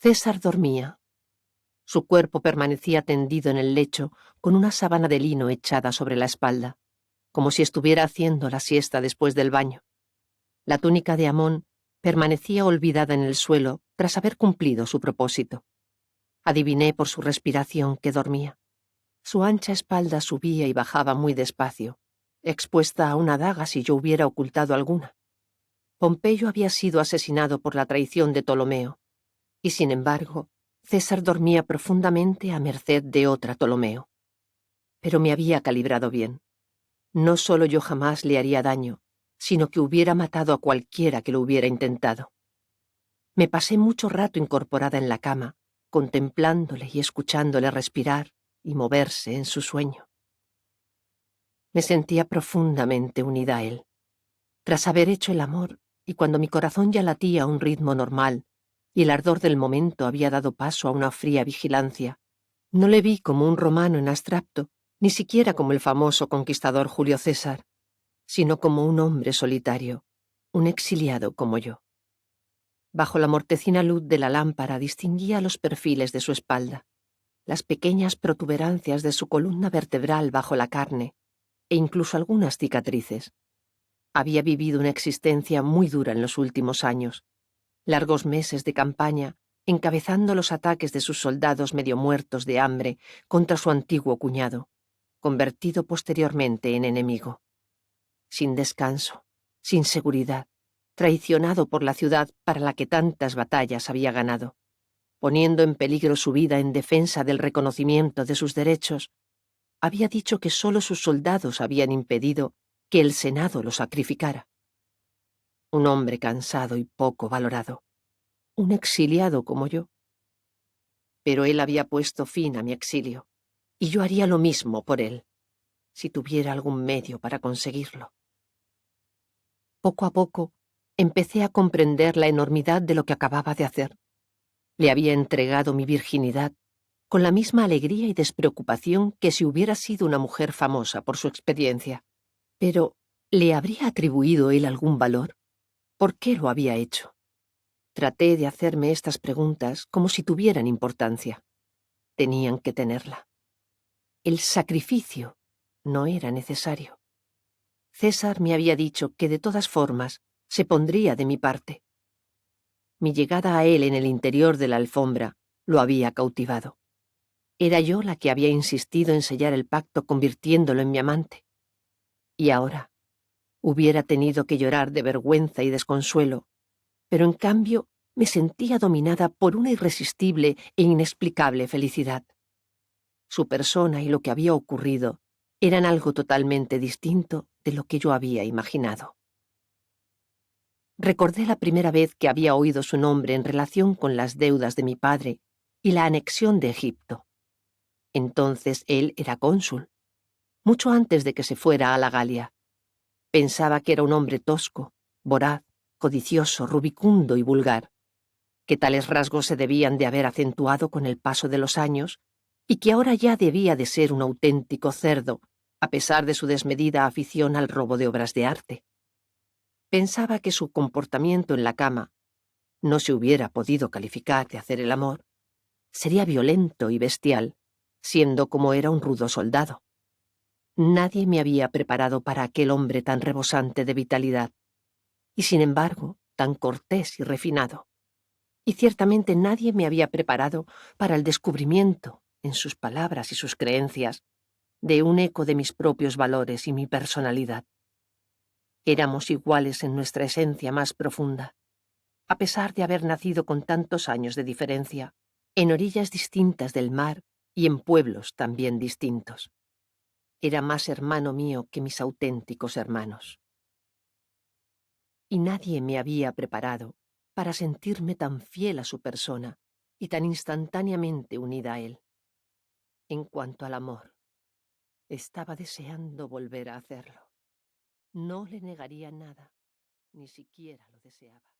César dormía. Su cuerpo permanecía tendido en el lecho con una sábana de lino echada sobre la espalda, como si estuviera haciendo la siesta después del baño. La túnica de Amón permanecía olvidada en el suelo tras haber cumplido su propósito. Adiviné por su respiración que dormía. Su ancha espalda subía y bajaba muy despacio, expuesta a una daga si yo hubiera ocultado alguna. Pompeyo había sido asesinado por la traición de Ptolomeo, y sin embargo, César dormía profundamente a merced de otra Ptolomeo. Pero me había calibrado bien. No solo yo jamás le haría daño, sino que hubiera matado a cualquiera que lo hubiera intentado. Me pasé mucho rato incorporada en la cama, contemplándole y escuchándole respirar y moverse en su sueño. Me sentía profundamente unida a él. Tras haber hecho el amor, y cuando mi corazón ya latía a un ritmo normal, y el ardor del momento había dado paso a una fría vigilancia, no le vi como un romano en abstracto, ni siquiera como el famoso conquistador Julio César, sino como un hombre solitario, un exiliado como yo. Bajo la mortecina luz de la lámpara distinguía los perfiles de su espalda, las pequeñas protuberancias de su columna vertebral bajo la carne, e incluso algunas cicatrices. Había vivido una existencia muy dura en los últimos años, largos meses de campaña, encabezando los ataques de sus soldados medio muertos de hambre contra su antiguo cuñado, convertido posteriormente en enemigo. Sin descanso, sin seguridad, traicionado por la ciudad para la que tantas batallas había ganado, poniendo en peligro su vida en defensa del reconocimiento de sus derechos, había dicho que solo sus soldados habían impedido que el Senado lo sacrificara. Un hombre cansado y poco valorado, un exiliado como yo. Pero él había puesto fin a mi exilio, y yo haría lo mismo por él, si tuviera algún medio para conseguirlo. Poco a poco, empecé a comprender la enormidad de lo que acababa de hacer. Le había entregado mi virginidad con la misma alegría y despreocupación que si hubiera sido una mujer famosa por su experiencia. Pero, ¿le habría atribuido él algún valor? ¿Por qué lo había hecho? Traté de hacerme estas preguntas como si tuvieran importancia. Tenían que tenerla. El sacrificio no era necesario. César me había dicho que de todas formas se pondría de mi parte. Mi llegada a él en el interior de la alfombra lo había cautivado. Era yo la que había insistido en sellar el pacto convirtiéndolo en mi amante. Y ahora hubiera tenido que llorar de vergüenza y desconsuelo, pero en cambio me sentía dominada por una irresistible e inexplicable felicidad. Su persona y lo que había ocurrido eran algo totalmente distinto de lo que yo había imaginado. Recordé la primera vez que había oído su nombre en relación con las deudas de mi padre y la anexión de Egipto. Entonces él era cónsul, mucho antes de que se fuera a la Galia. Pensaba que era un hombre tosco, voraz, codicioso, rubicundo y vulgar, que tales rasgos se debían de haber acentuado con el paso de los años y que ahora ya debía de ser un auténtico cerdo, a pesar de su desmedida afición al robo de obras de arte. Pensaba que su comportamiento en la cama no se hubiera podido calificar de hacer el amor. Sería violento y bestial, siendo como era un rudo soldado. Nadie me había preparado para aquel hombre tan rebosante de vitalidad, y sin embargo tan cortés y refinado. Y ciertamente nadie me había preparado para el descubrimiento, en sus palabras y sus creencias, de un eco de mis propios valores y mi personalidad. Éramos iguales en nuestra esencia más profunda, a pesar de haber nacido con tantos años de diferencia, en orillas distintas del mar y en pueblos también distintos. Era más hermano mío que mis auténticos hermanos. Y nadie me había preparado para sentirme tan fiel a su persona y tan instantáneamente unida a él. En cuanto al amor, estaba deseando volver a hacerlo. No le negaría nada, ni siquiera lo deseaba.